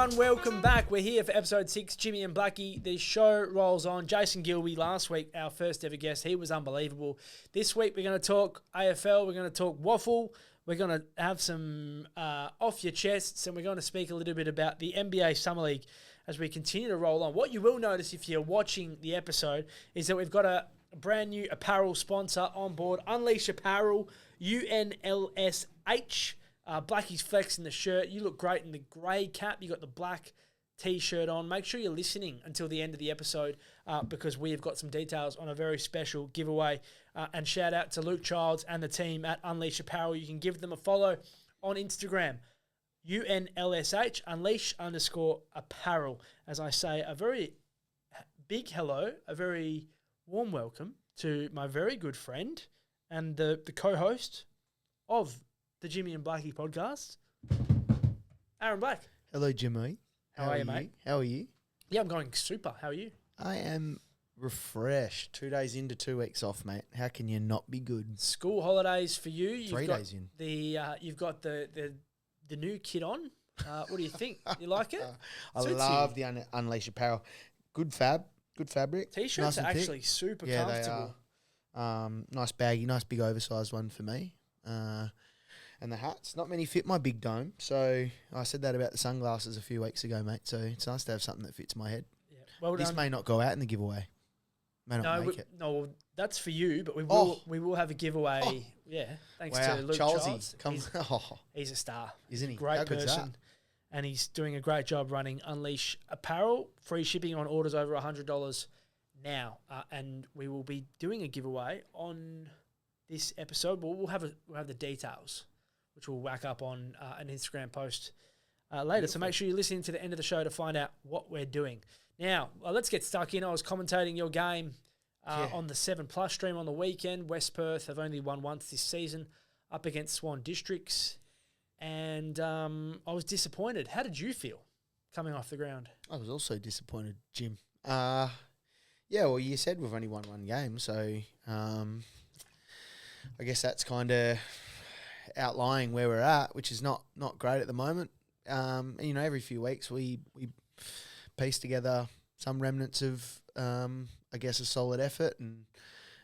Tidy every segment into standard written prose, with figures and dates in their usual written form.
everyone, welcome back. We're here for episode 6, Jimmy and Blacky. The show rolls on. Jason Gilby last week, our first ever guest. He was unbelievable. This week we're going to talk AFL, we're going to talk waffle, we're going to have some off your chests, and we're going to speak a little bit about the NBA Summer League as we continue to roll on. What you will notice if you're watching the episode is that we've got a brand new apparel sponsor on board, Unleash Apparel, UNLSH. Blacky's flexing the shirt. You look great in the grey cap. You got the black T-shirt on. Make sure you're listening until the end of the episode because we have got some details on a very special giveaway. And shout out to Luke Childs and the team at Unleash Apparel. You can give them a follow on Instagram, UNLSH, Unleash_apparel. As I say, a very big hello, a very warm welcome to my very good friend and the co-host of the Jimmy and Blacky podcast, Aaron Black. Hello, Jimmy. How are you, mate? How are you? Yeah, I'm going super. How are you? I am refreshed. 2 days into 2 weeks off, mate. How can you not be good? School holidays for you. You've 3 got days in. You've got the new kit on. What do you think? You like it? I love the Unleash Apparel. Good fabric. T-shirts nice are actually super comfortable. They are. Nice baggy, nice big oversized one for me. And the hats, not many fit my big dome. So I said that about the sunglasses a few weeks ago, mate. So it's nice to have something that fits my head. Yeah. Well this done. may not go out in the giveaway. May not make it. No, that's for you, but we will have a giveaway. Oh. Yeah, thanks to Luke Childs. He's a star. Isn't he? Great person. And he's doing a great job running Unleash Apparel. Free shipping on orders over $100 now. And we will be doing a giveaway on this episode. We'll have the details, which we'll whack up on an Instagram post later. Beautiful. So make sure you're listening to the end of the show to find out what we're doing. Now, let's get stuck in. I was commentating your game on the 7+ stream on the weekend. West Perth have only won once this season up against Swan Districts. And I was disappointed. How did you feel coming off the ground? I was also disappointed, Jim. Yeah, well, you said we've only won one game, so I guess that's kind of outlying where we're at, which is not great at the moment. Every few weeks we piece together some remnants of, I guess, a solid effort, and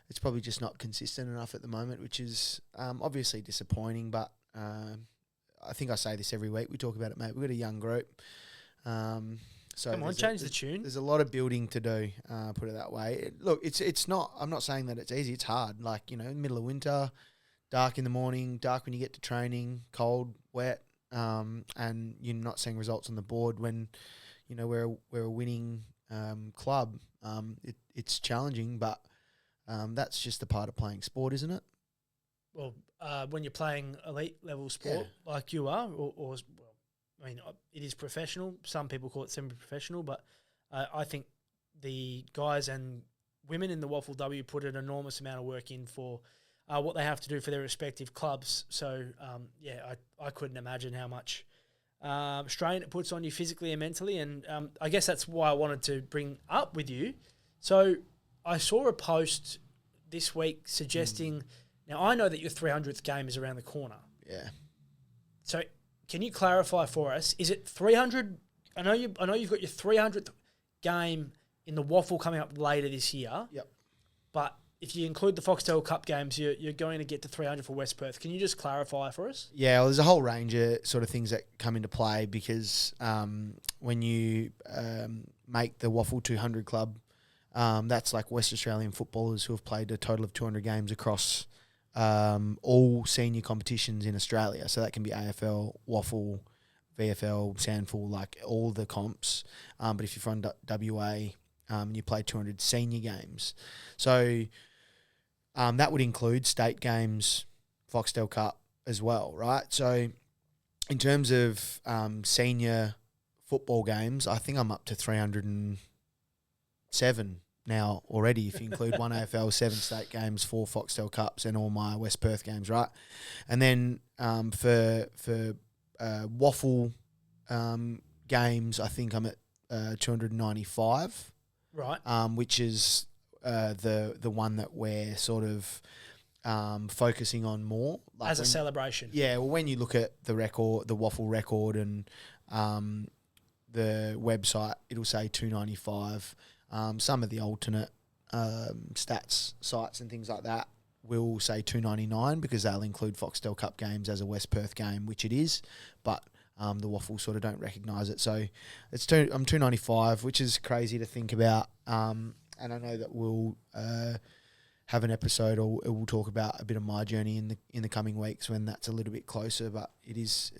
it's probably just not consistent enough at the moment, which is obviously disappointing. But I think I say this every week. We talk about it, mate. We've got a young group. So come on, change the tune. There's a lot of building to do, put it that way. Look, it's not, I'm not saying that it's easy. It's hard. Like, middle of winter, dark in the morning, dark when you get to training, cold, wet, and you're not seeing results on the board when, we're a winning club. It's challenging, but that's just a part of playing sport, isn't it? Well, when you're playing elite level sport like you are, it is professional. Some people call it semi-professional, but I think the guys and women in the Waffle W put an enormous amount of work in for what they have to do for their respective clubs. So, I couldn't imagine how much strain it puts on you physically and mentally. And I guess that's why I wanted to bring up with you. So I saw a post this week suggesting, now I know that your 300th game is around the corner. Yeah. So can you clarify for us, is it 300? I know you've got your 300th game in the Waffle coming up later this year. Yep. But if you include the Foxtel Cup games, you're going to get to 300 for West Perth. Can you just clarify for us? Yeah, well, there's a whole range of sort of things that come into play because when you make the Waffle 200 club, that's like West Australian footballers who have played a total of 200 games across all senior competitions in Australia. So that can be AFL, Waffle, VFL, Sandful, like all the comps. But if you're from WA, you play 200 senior games. So that would include state games, Foxtel Cup as well, right? So in terms of senior football games, I think I'm up to 307 now already, if you include one AFL, 7 state games, 4 Foxtel Cups, and all my West Perth games, right? And then for Waffle games, I think I'm at 295, right? Which is the one that we're sort of focusing on more, like as a celebration. Yeah, well, when you look at the record, the Waffle record, and the website, it'll say 295. Some of the alternate stats sites and things like that will say 299 because they'll include Foxtel Cup games as a West Perth game, which it is, but the Waffle sort of don't recognise it. So I'm 295, which is crazy to think about. And I know that we'll have an episode, or we'll talk about a bit of my journey in the coming weeks when that's a little bit closer. But it's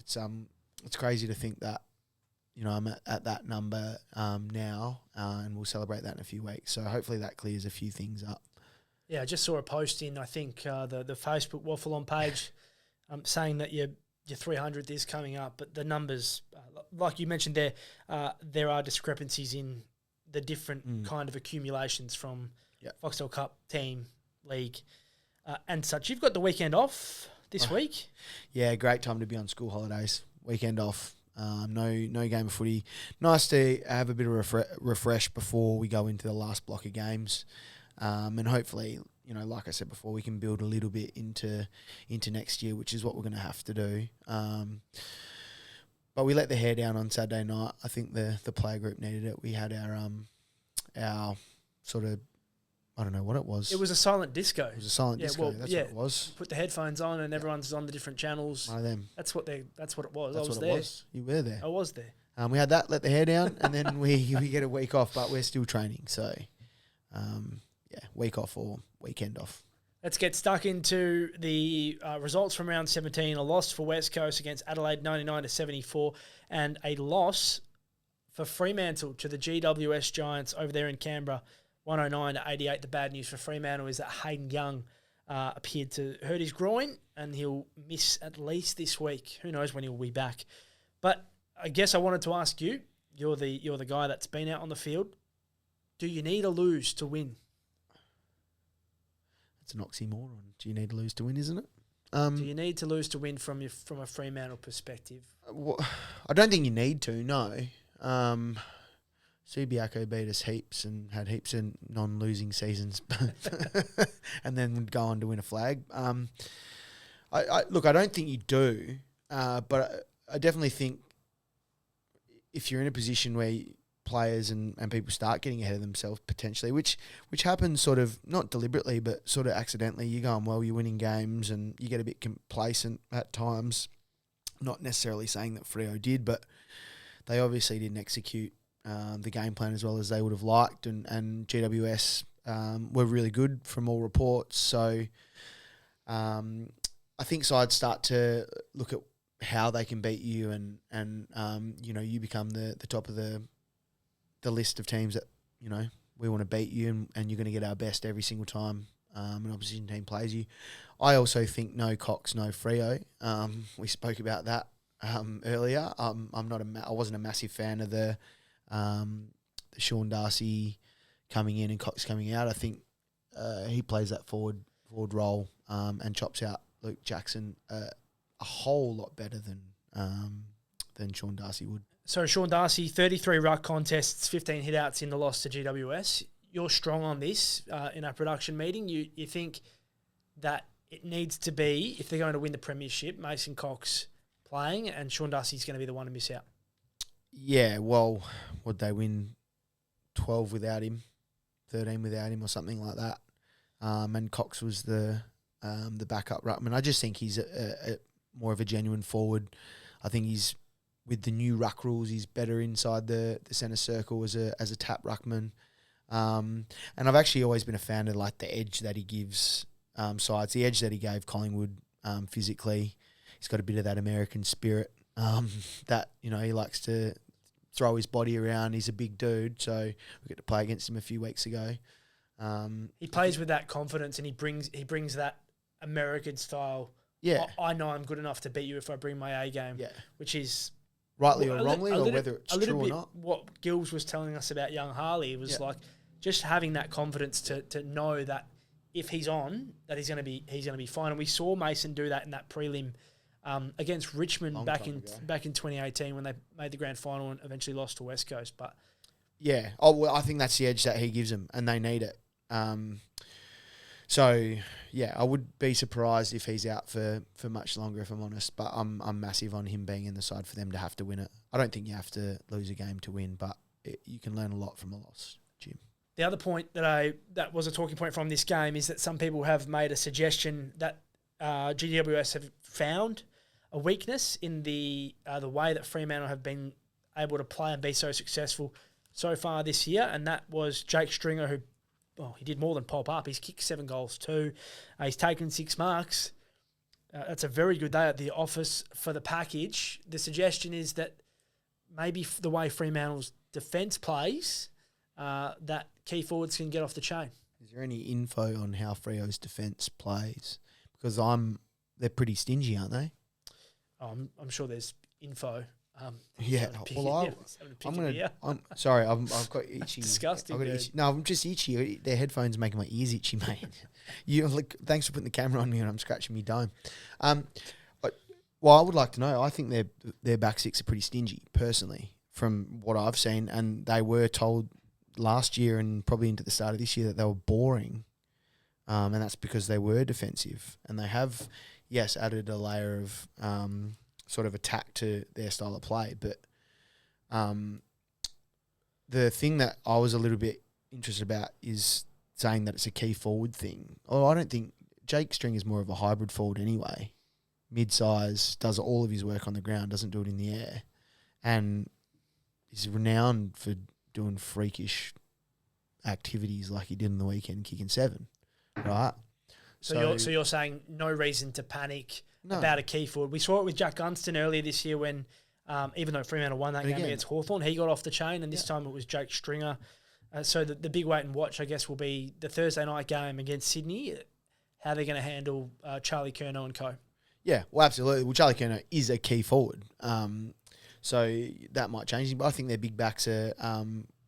crazy to think that, you know, I'm at that number now, and we'll celebrate that in a few weeks. So hopefully that clears a few things up. Yeah, I just saw a post in, I think, the Facebook Waffle On page saying that your 300th is coming up, but the numbers, like you mentioned there are discrepancies in the different kind of accumulations from Foxtel Cup, team, league, and such. You've got the weekend off this week. Yeah, great time to be on school holidays. Weekend off. No game of footy. Nice to have a bit of refresh before we go into the last block of games. And hopefully, you know, like I said before, we can build a little bit into next year, which is what we're going to have to do. But we let the hair down on Saturday night. I think the player group needed it. We had our sort of, I don't know what it was. It was a silent disco. It was a silent disco. Well, that's what it was. Put the headphones on and everyone's on the different channels. One of them. That's what it was. That's I was what there. It was. You were there. I was there. We had that, let the hair down, and then we get a week off, but we're still training. So, week off or weekend off. Let's get stuck into the results from round 17. A loss for West Coast against Adelaide, 99-74, and a loss for Fremantle to the GWS Giants over there in Canberra, 109-88. The bad news for Fremantle is that Hayden Young appeared to hurt his groin, and he'll miss at least this week. Who knows when he'll be back? But I guess I wanted to ask you. You're the guy that's been out on the field. Do you need a lose to win? It's an oxymoron. Do you need to lose to win, isn't it? Do you need to lose to win from a Fremantle perspective? I don't think you need to, no. Subiaco beat us heaps and had heaps of non-losing seasons and then would go on to win a flag. I don't think you do, but I definitely think if you're in a position where players and people start getting ahead of themselves potentially, which happens sort of not deliberately but sort of accidentally. You're going well, you're winning games and you get a bit complacent at times. Not necessarily saying that Freo did, but they obviously didn't execute the game plan as well as they would have liked, and GWS were really good from all reports. So I think sides start to look at how they can beat you and you become the top of the list of teams that, you know, we want to beat you and you're going to get our best every single time an opposition team plays you. I also think no Cox, no Freo. We spoke about that earlier. I wasn't a massive fan of the Sean Darcy coming in and Cox coming out. I think he plays that forward role and chops out Luke Jackson a whole lot better than Sean Darcy would. So Sean Darcy, 33 ruck contests, 15 hit-outs in the loss to GWS. You're strong on this in our production meeting. You think that it needs to be, if they're going to win the premiership, Mason Cox playing and Sean Darcy's going to be the one to miss out? Yeah, well, would they win 12 without him, 13 without him or something like that? And Cox was the backup ruckman. I just think he's a more of a genuine forward. I think he's, with the new ruck rules, he's better inside the centre circle as a tap ruckman. And I've actually always been a fan of like the edge that he gives sides. The edge that he gave Collingwood physically. He's got a bit of that American spirit that, you know, he likes to throw his body around. He's a big dude, so we get to play against him a few weeks ago. He plays with that confidence and he brings that American style. Yeah, I know I'm good enough to beat you if I bring my A game. Yeah, which is rightly or wrongly, or whether it's true or not. What Gills was telling us about young Harley was like just having that confidence to know that if he's on, that he's going to be fine. And we saw Mason do that in that prelim against Richmond back in 2018 when they made the grand final and eventually lost to West Coast. But yeah, I think that's the edge that he gives them, and they need it. So yeah, I would be surprised if he's out for much longer, if I'm honest. But I'm massive on him being in the side for them to have to win it. I don't think you have to lose a game to win, but you can learn a lot from a loss, Jim. The other point that was a talking point from this game is that some people have made a suggestion that GWS have found a weakness in the way that Fremantle have been able to play and be so successful so far this year, and that was Jake Stringer, who he did more than pop up. He's kicked 7 goals too. He's taken 6 marks. That's a very good day at the office for the package. The suggestion is that maybe the way Fremantle's defence plays, that key forwards can get off the chain. Is there any info on how Freo's defence plays? Because they're pretty stingy, aren't they? I'm sure there's info. Yeah. Well, I'm sorry. I've got itchy. Disgusting. No, I'm just itchy. Their headphones making my ears itchy, mate. Thanks for putting the camera on me, and I'm scratching me dome. Well, I would like to know. I think their back six are pretty stingy, personally, from what I've seen, and they were told last year and probably into the start of this year that they were boring, and that's because they were defensive, and they have, yes, added a layer of sort of attack to their style of play. But the thing that I was a little bit interested about is saying that it's a key forward thing. Oh, I don't think Jake String is more of a hybrid forward anyway. Mid-size, does all of his work on the ground, doesn't do it in the air, and is renowned for doing freakish activities like he did in the weekend, kicking 7, right? So you're saying no reason to panic about a key forward. We saw it with Jack Gunston earlier this year when, even though Fremantle won that game against Hawthorn, he got off the chain, and this time it was Jake Stringer. So the big wait and watch, I guess, will be the Thursday night game against Sydney, how they're going to handle Charlie Curnow and co. Yeah, well, absolutely. Well, Charlie Curnow is a key forward, so that might change. But I think their big backs are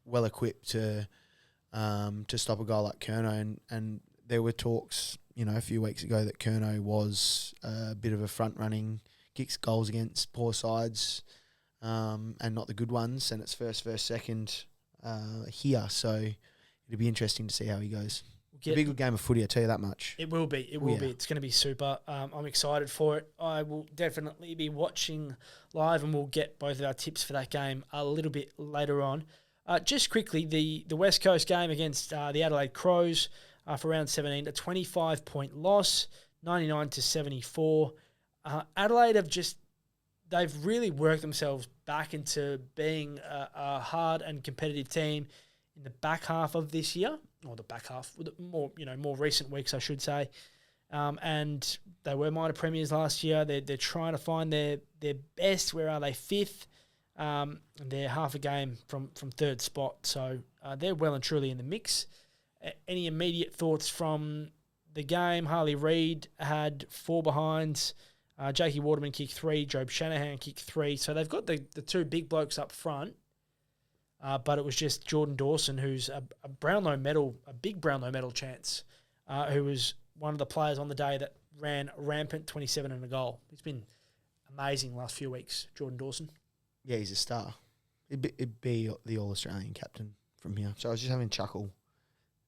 well equipped to stop a guy like Curnow, and there were talks, a few weeks ago that Curnow was a bit of a front-running, kicks goals against poor sides and not the good ones, and it's first, second here. So it'll be interesting to see how he goes. It'll be a good game of footy, I tell you that much. It will be. It will be. It's going to be super. I'm excited for it. I will definitely be watching live, and we'll get both of our tips for that game a little bit later on. Just quickly, the West Coast game against the Adelaide Crows for round 17, a 25-point loss, 99-74. Adelaide they've really worked themselves back into being a hard and competitive team in the back half of this year, or the back half, more recent weeks, I should say. And they were minor premiers last year. They're trying to find their best. Where are they? 5th. And they're half a game from 3rd spot. So they're well and truly in the mix. Any immediate thoughts from the game? Harley Reid had 4 behinds. Jakey Waterman kicked 3. Job Shanahan kicked 3. So they've got the 2 big blokes up front. But it was just Jordan Dawson, who's a big Brownlow medal chance, who was one of the players on the day that ran rampant 27 and a goal. He's been amazing the last few weeks, Jordan Dawson. Yeah, he's a star. It'd be the All-Australian captain from here. So I was just having a chuckle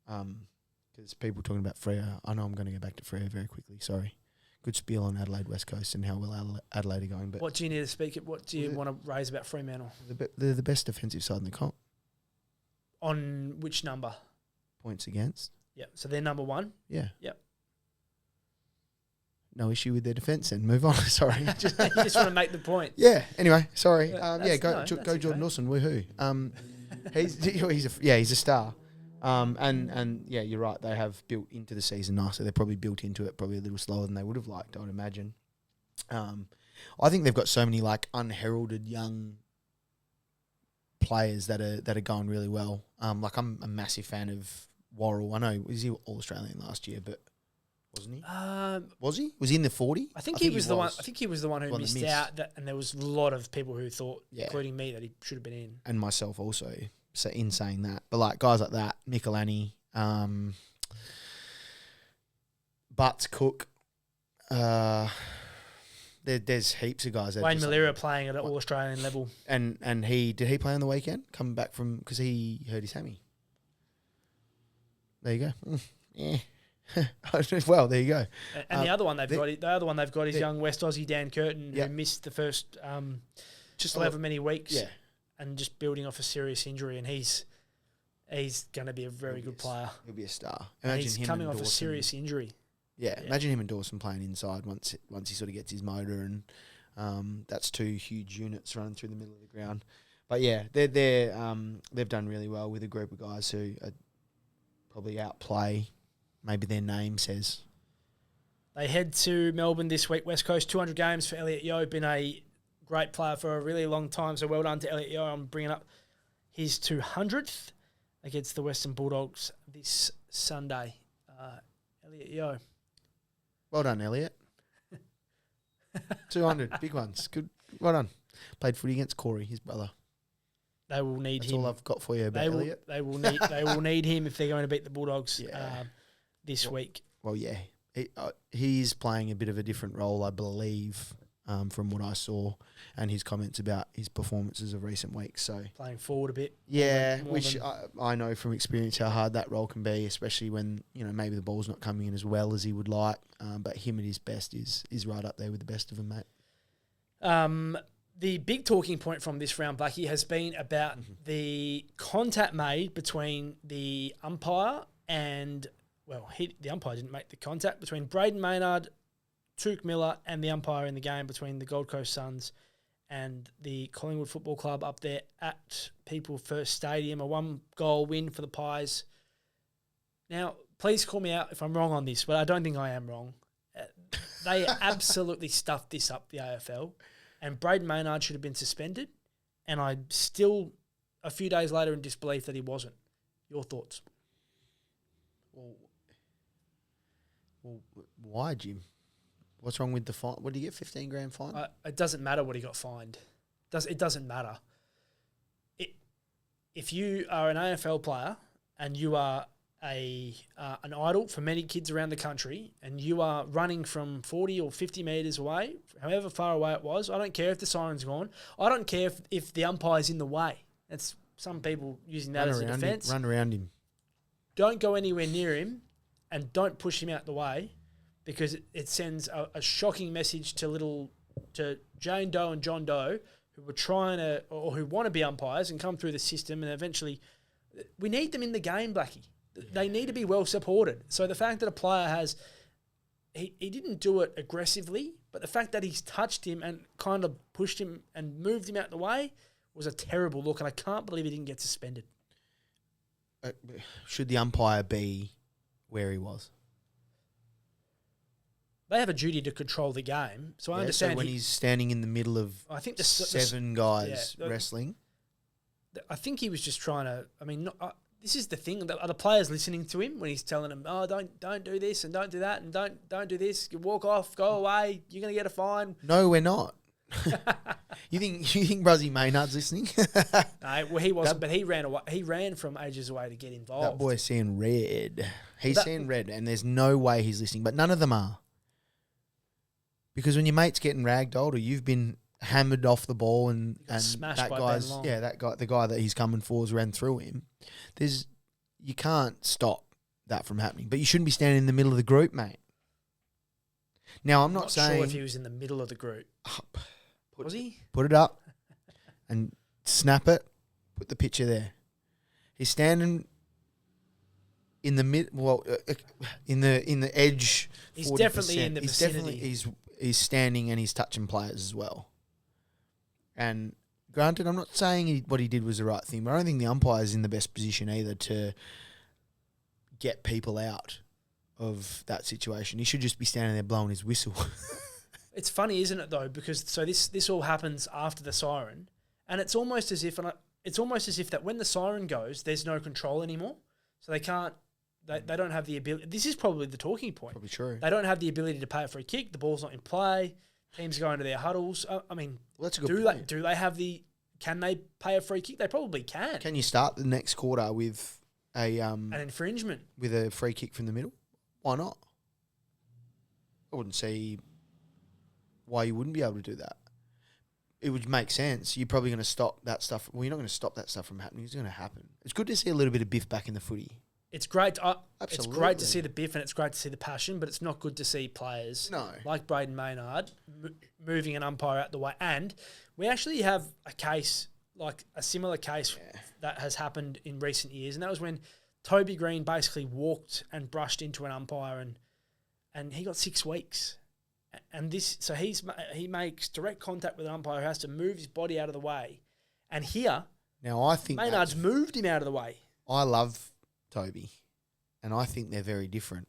because people talking about Freo. I know I'm going to go back to Freo very quickly. Sorry. Good spiel on Adelaide West Coast and how well Adelaide are going. But what do you need to speak? What do you want to raise about Fremantle? They're the best defensive side in the comp. On which number? Points against. Yeah, so they're number 1? Yeah. Yep. No issue with their defence then. Move on. Sorry. You just want to make the point. Yeah, anyway, sorry. Go okay. Jordan Dawson. Woohoo. He's a star. And you're right. They have built into the season nicely. They're probably built into it probably a little slower than they would have liked, I would imagine. I think they've got so many unheralded young players that are going really well. I'm a massive fan of Worrell. I know was he All Australian last year, but wasn't he? Was he? Was he in the 40? I think he was the one. I think he was the one who missed out. And there was a lot of people who thought, including me, that he should have been in, and myself also. So in saying that, but guys like that, Michelani, Butts, Cook, there's heaps of guys. Wayne Malira playing at an All-Australian level, and did he play on the weekend? Coming back from because he hurt his hammy. There you go. Yeah, Well, there you go. And the other one they've got is young West Aussie Dan Curtin, who missed the first just however many weeks, and just building off a serious injury, and he's going to be a very good player. He'll be a star. Imagine he's him coming off Dawson, a serious injury. Yeah, imagine him and Dawson playing inside once he sort of gets his motor, and that's two huge units running through the middle of the ground. But yeah, they've done really well with a group of guys who are probably outplay. Maybe their name says. They head to Melbourne this week. West Coast 200 games for Elliot Yeo. Been a great player for a really long time. So well done to Elliot Yeo. I'm bringing up his 200th against the Western Bulldogs this Sunday. Elliot Yeo. Well done, Elliot. 200 big ones. Good. Well done. Played footy against Corey, his brother. They will need That's him. all I've got for you about Elliot. They will need him if they're going to beat the Bulldogs this week. Well, yeah. He's playing a bit of a different role, I believe, from what I saw, and his comments about his performances of recent weeks. So playing forward a bit. Yeah, which I know from experience how hard that role can be, especially when maybe the ball's not coming in as well as he would like. But him at his best is right up there with the best of them, mate. The big talking point from this round, Blacky, has been about the contact made between the umpire and, the umpire didn't make the contact, between Braden Maynard, Touk Miller, and the umpire in the game between the Gold Coast Suns and the Collingwood Football Club up there at People First Stadium, a 1-goal win for the Pies. Now, please call me out if I'm wrong on this, but I don't think I am wrong. They absolutely stuffed this up, the AFL. And Braden Maynard should have been suspended, and I'm still, a few days later, in disbelief that he wasn't. Your thoughts? Well, why, Jim? What's wrong with the fine? What did he get, 15 grand fine? It doesn't matter what he got fined. It doesn't matter. If you are an AFL player and you are an idol for many kids around the country, and you are running from 40 or 50 metres away, however far away it was, I don't care if the siren's gone. I don't care if the umpire's in the way. That's some people using that as a defence. Run around him. Don't go anywhere near him, and don't push him out the way, because it sends a shocking message to Jane Doe and John Doe, who were trying to, or who want to be umpires and come through the system, and eventually we need them in the game, Blacky. They need to be well supported. So the fact that a player he didn't do it aggressively, but the fact that he's touched him and kind of pushed him and moved him out the way was a terrible look, and I can't believe he didn't get suspended. Should the umpire be where he was? They have a duty to control the game, so I understand. So when he's standing in the middle of seven guys wrestling, I think he was just trying to. I mean, this is the thing. Are the players listening to him when he's telling them, "Oh, don't do this and don't do that and don't do this. You walk off, go away. You're going to get a fine." No, we're not. You think Bruzzy Maynard's listening? No, well, he wasn't, but he ran away. He ran from ages away to get involved. That boy's seeing red. He's seeing red, and there's no way he's listening. But none of them are, because when your mate's getting ragdolled or you've been hammered off the ball and smashed that by guy's Ben Long. the guy that he's coming for's ran through him. You can't stop that from happening. But you shouldn't be standing in the middle of the group, mate. Now I'm not saying sure if he was in the middle of the group. Was he? Put it up and snap it. Put the picture there. He's standing in the mid. Well, in the edge. He's 40%. definitely in the vicinity. He's standing and he's touching players as well. And granted, I'm not saying what he did was the right thing, but I don't think the umpire's in the best position either to get people out of that situation. He should just be standing there blowing his whistle. It's funny, isn't it, though? Because this all happens after the siren, and it's almost as if that when the siren goes, there's no control anymore. So they can't. They don't have the ability. This is probably the talking point. Probably true. They don't have the ability to pay a free kick. The ball's not in play. Teams go into their huddles. I mean, well, that's a good point. Do they have the? Can they pay a free kick? They probably can. Can you start the next quarter with an infringement with a free kick from the middle? Why not? I wouldn't see why you wouldn't be able to do that. It would make sense. You're probably going to stop that stuff. Well, you're not going to stop that stuff from happening. It's going to happen. It's good to see a little bit of biff back in the footy. it's great. It's Absolutely. great to see the biff and it's great to see the passion, but it's not good to see players like Braden Maynard moving an umpire out the way. And we actually have a case, like a similar case that has happened in recent years, and that was when Toby Green basically walked and brushed into an umpire, and he got 6 weeks. And he makes direct contact with an umpire who has to move his body out of the way. And here, now I think Maynard's moved him out of the way. I love Toby, and I think they're very different.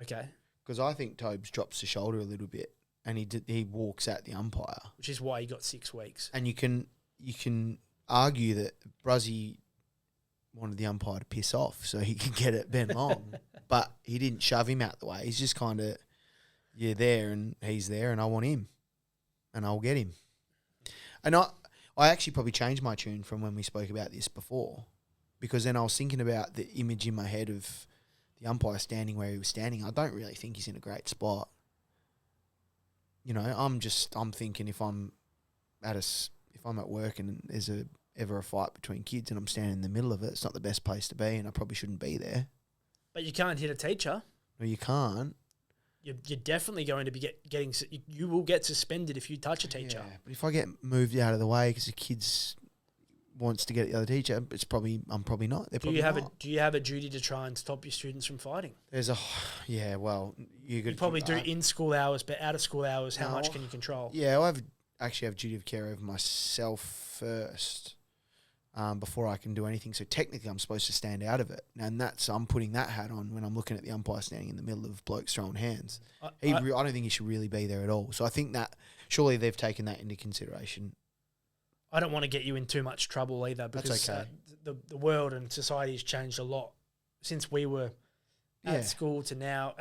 Okay. Because I think Tobes drops the shoulder a little bit, and he walks at the umpire, which is why he got 6 weeks. And you can argue that Bruzzy wanted the umpire to piss off so he could get it Ben Long, but he didn't shove him out the way. He's just kind of, you're there and he's there, and I want him, and I'll get him. And I actually probably changed my tune from when we spoke about this before, because then I was thinking about the image in my head of the umpire standing where he was standing. I don't really think he's in a great spot. You know, I'm thinking if I'm at work and there's ever a fight between kids and I'm standing in the middle of it, it's not the best place to be, and I probably shouldn't be there. But you can't hit a teacher. No, you can't. You're definitely going to be getting. You will get suspended if you touch a teacher. Yeah, but if I get moved out of the way because the kids wants to get at the other teacher, I'm probably not. Do you have a duty to try and stop your students from fighting? You probably do in school hours, but out of school hours, how much can you control? Yeah, I actually have duty of care over myself first, before I can do anything. So technically, I'm supposed to stand out of it, and I'm putting that hat on when I'm looking at the umpire standing in the middle of blokes throwing hands. I don't think he should really be there at all. So I think that surely they've taken that into consideration. I don't want to get you in too much trouble either, because That's okay. The world and society has changed a lot since we were at school to now.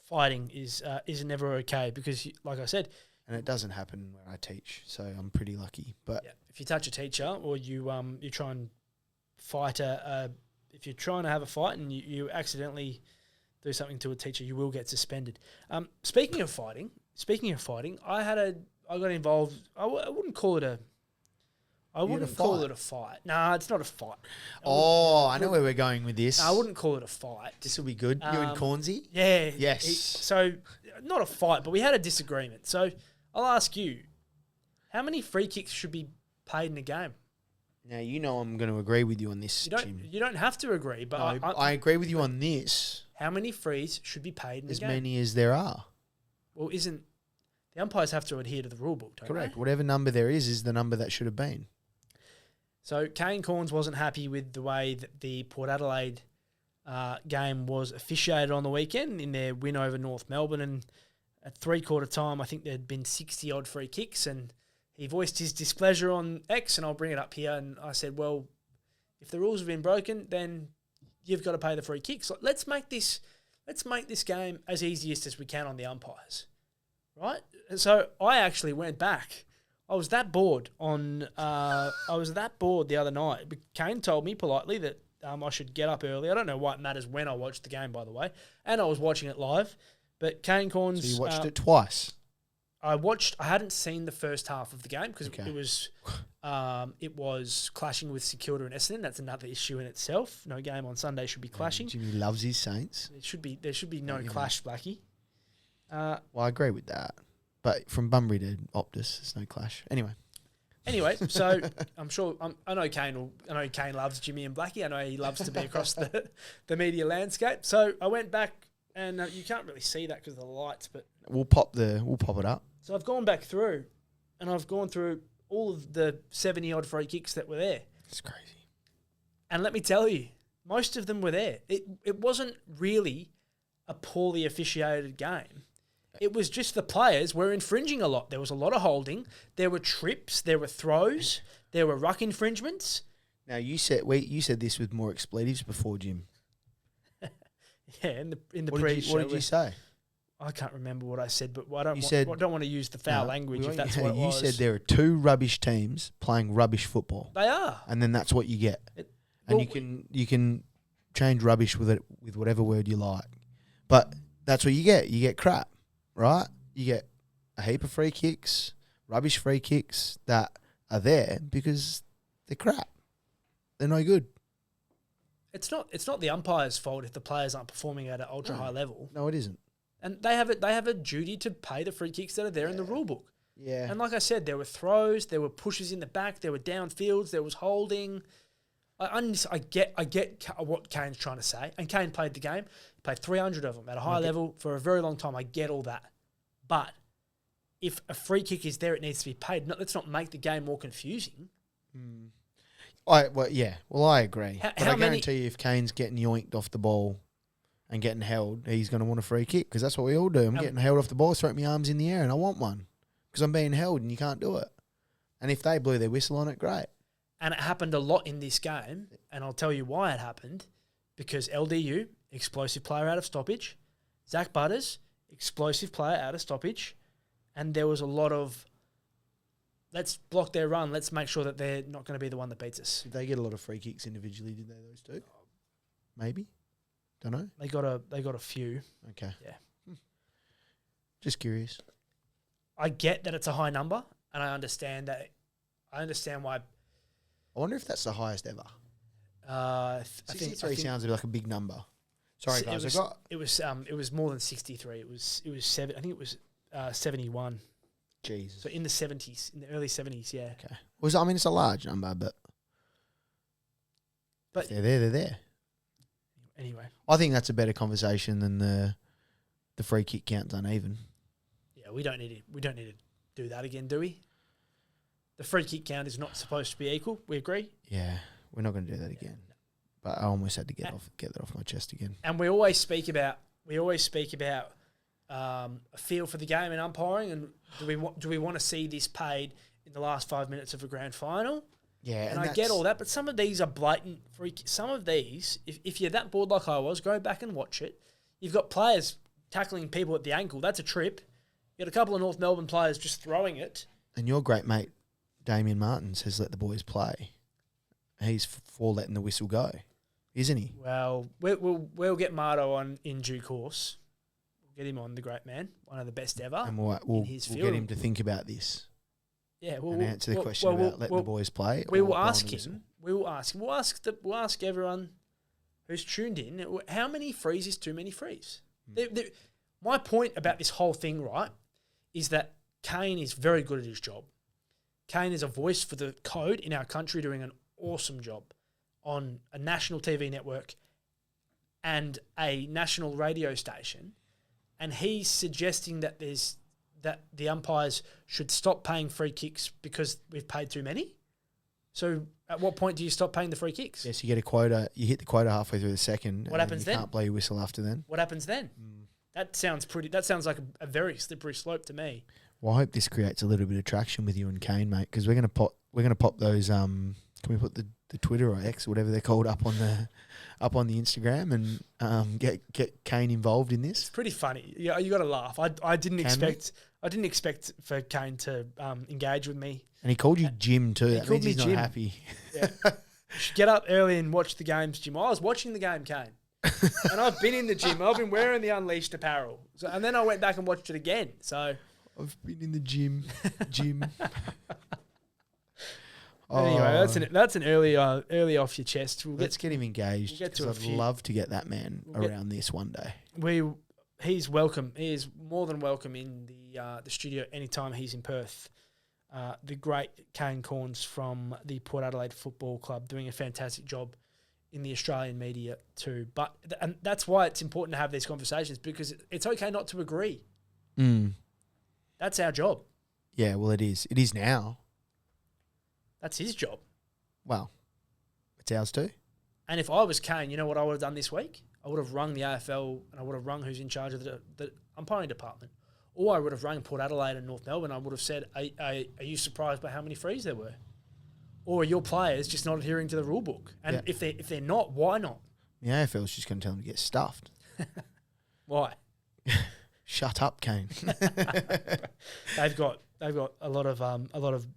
Fighting is never okay, because, like I said, and it doesn't happen where I teach, so I'm pretty lucky. But if you touch a teacher or you try and fight if you're trying to have a fight and you accidentally do something to a teacher, you will get suspended. Speaking of fighting, I got involved. I wouldn't call it a fight. Nah, it's not a fight. I know where we're going with this. I wouldn't call it a fight. This will be good. You and Cornsey? Yeah. Yes. So, not a fight, but we had a disagreement. So, I'll ask you, how many free kicks should be paid in a game? Now, you know I'm going to agree with you on this, Jim. You don't have to agree, but I agree with you on this. How many frees should be paid in a game? As many as there are. Well, the umpires have to adhere to the rule book, don't Correct. they? Whatever number there is the number that should have been. So Kane Corns wasn't happy with the way that the Port Adelaide game was officiated on the weekend in their win over North Melbourne, and at three-quarter time, I think there had been 60-odd free kicks, and he voiced his displeasure on X, and I'll bring it up here, and I said, well, if the rules have been broken, then you've got to pay the free kicks. So let's make this game as easiest as we can on the umpires, right? And so I actually went back. I was that bored the other night. But Kane told me politely that I should get up early. I don't know why it matters when I watched the game, by the way, and I was watching it live. But Kane Corns... So you watched it twice? I hadn't seen the first half of the game because it was clashing with St Kilda and Essendon. That's another issue in itself. No game on Sunday should be clashing. Jimmy loves his Saints. There should be no clash, Blacky. Well, I agree with that. But from Bunbury to Optus, there's no clash. Anyway, so I know Kane loves Jimmy and Blacky. I know he loves to be across the media landscape. So I went back, and you can't really see that because of the lights, but we'll pop it up. So I've gone back through, and I've gone through all of the 70-odd free kicks that were there. It's crazy. And let me tell you, most of them were there. It wasn't really a poorly officiated game. It was just the players were infringing a lot. There was a lot of holding. There were trips. There were throws. There were ruck infringements. Now, you said this with more expletives before, Jim. Yeah, in the pre-show. What did you say? I can't remember what I said, but I don't want to use the foul language if that's what it was. You said there are two rubbish teams playing rubbish football. They are. And then that's what you get. You can change rubbish with whatever word you like. But that's what you get. You get crap, right? You get a heap of free kicks, rubbish free kicks that are there because they're crap. They're no good. it's not the umpire's fault if the players aren't performing at an ultra high level. No, it isn't. And they have a duty to pay the free kicks that are there in the rule book. Yeah. And like I said, there were throws, there were pushes in the back, there were downfields, there was holding. I get what Kane's trying to say. And Kane played the game. He played 300 of them at a high level for a very long time. I get all that. But if a free kick is there, it needs to be paid. Let's not make the game more confusing. I agree. How But I many- guarantee you if Kane's getting yoinked off the ball and getting held, he's going to want a free kick because that's what we all do. I'm getting held off the ball, throwing my arms in the air, and I want one because I'm being held and you can't do it. And if they blew their whistle on it, great. And it happened a lot in this game, and I'll tell you why it happened. Because LDU, explosive player out of stoppage. Zach Butters, explosive player out of stoppage. And there was a lot of, let's block their run. Let's make sure that they're not going to be the one that beats us. Did they get a lot of free kicks individually, did they, those two? Maybe? Don't know. They got a few. Okay. Yeah. Just curious. I get that it's a high number, and I understand that. I understand why. I wonder if that's the highest ever. I 63 think sounds like a big number. Sorry, guys. It was more than 63. It was seven. I think it was 71. Jesus. So in the 70s, in the early 70s, yeah. Okay. I mean, it's a large number, but if they're there, they're there. Anyway. I think that's a better conversation than the free kick count's uneven. Yeah, we don't need to do that again, do we? The free kick count is not supposed to be equal. We agree. Yeah, we're not going to do that again. But I almost had to get that off my chest again. And we always speak about a feel for the game and umpiring, and do we want to see this paid in the last 5 minutes of a grand final? Yeah, and I get all that, but some of these are blatant free. Some of these, if you're that bored like I was, go back and watch it. You've got players tackling people at the ankle. That's a trip. You got a couple of North Melbourne players just throwing it. And your great mate Damien Martins has let the boys play. He's for letting the whistle go, isn't he? Well, we'll get Marto on in due course. We'll get him on, the great man, one of the best ever. And we'll get him to think about this. Yeah, and answer the question about letting the boys play. We will ask him. We'll ask everyone who's tuned in. How many frees is too many frees? My point about this whole thing, right, is that Kane is very good at his job. Kane is a voice for the code in our country, doing an awesome job on a national TV network and a national radio station. And he's suggesting that the umpires should stop paying free kicks because we've paid too many. So at what point do you stop paying the free kicks? Yes, you get a quota. You hit the quota halfway through the second. What happens then? You can't blow your whistle after then. What happens then? That sounds like a very slippery slope to me. Well, I hope this creates a little bit of traction with you and Kane, mate, because we're gonna pop those. Can we put the Twitter or X or whatever they're called up on the Instagram and get Kane involved in this? It's pretty funny. Yeah, you got to laugh. I didn't expect for Kane to engage with me. And he called you Jim too. That means he's not happy. Yeah. You should get up early and watch the games, Jim. I was watching the game, Kane. And I've been in the gym. I've been wearing the Unleashed apparel. And then I went back and watched it again. So I've been in the gym. Anyway, that's an early off your chest. Let's get him engaged. I'd love to get that man around this one day. He's welcome. He is more than welcome in the studio anytime he's in Perth. The great Kane Corns from the Port Adelaide Football Club doing a fantastic job in the Australian media too. And that's why it's important to have these conversations, because it's okay not to agree. That's our job. Yeah, well, it is. It is now. That's his job. Well, it's ours too. And if I was Kane, you know what I would have done this week? I would have rung the AFL and I would have rung who's in charge of the umpiring department. Or I would have rung Port Adelaide and North Melbourne. I would have said, are you surprised by how many frees there were? Or are your players just not adhering to the rule book? And if they're not, why not? The AFL's just going to tell them to get stuffed. Why? Shut up, Kane. They've got a lot of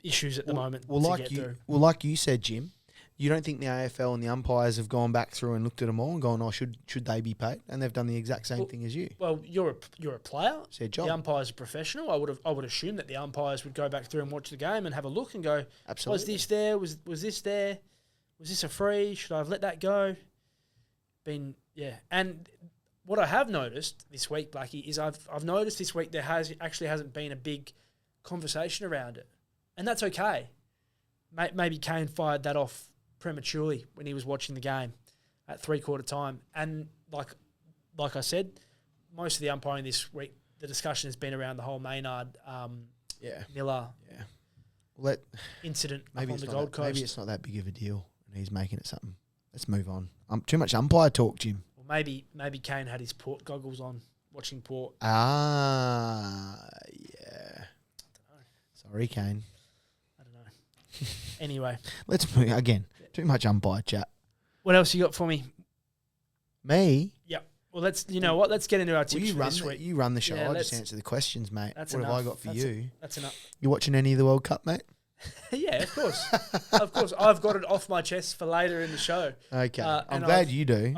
issues at the moment to get through. Well, like you said, Jim, you don't think the AFL and the umpires have gone back through and looked at them all and gone, "Oh, should they be paid?" And they've done the exact same thing as you. Well, you're a player. It's their job. The umpires are professional. I would assume that the umpires would go back through and watch the game and have a look and go, "Absolutely, was this there? Was this there? Was this a free? Should I have let that go? And what I have noticed this week, Blacky, is I've noticed this week there hasn't been a big conversation around it, and that's okay. Maybe Kane fired that off prematurely when he was watching the game at 3/4 time, and like I said, most of the umpiring this week, the discussion has been around the whole Maynard Miller incident up on the Gold Coast. Maybe it's not that big of a deal, and he's making it something. Let's move on. Too much umpire talk, Jim. Well, maybe Kane had his Port goggles on, watching Port. Yeah. Sorry, Kane. I don't know. Anyway, let's move again. Too much umpire chat. What else you got for me? Me? Yep. Well, let's get into our tips for this week. You run the show. I'll just answer the questions, mate. What have I got for you? That's enough. You watching any of the World Cup, mate? Yeah, of course. Of course. I've got it off my chest for later in the show. Okay. I'm glad you do.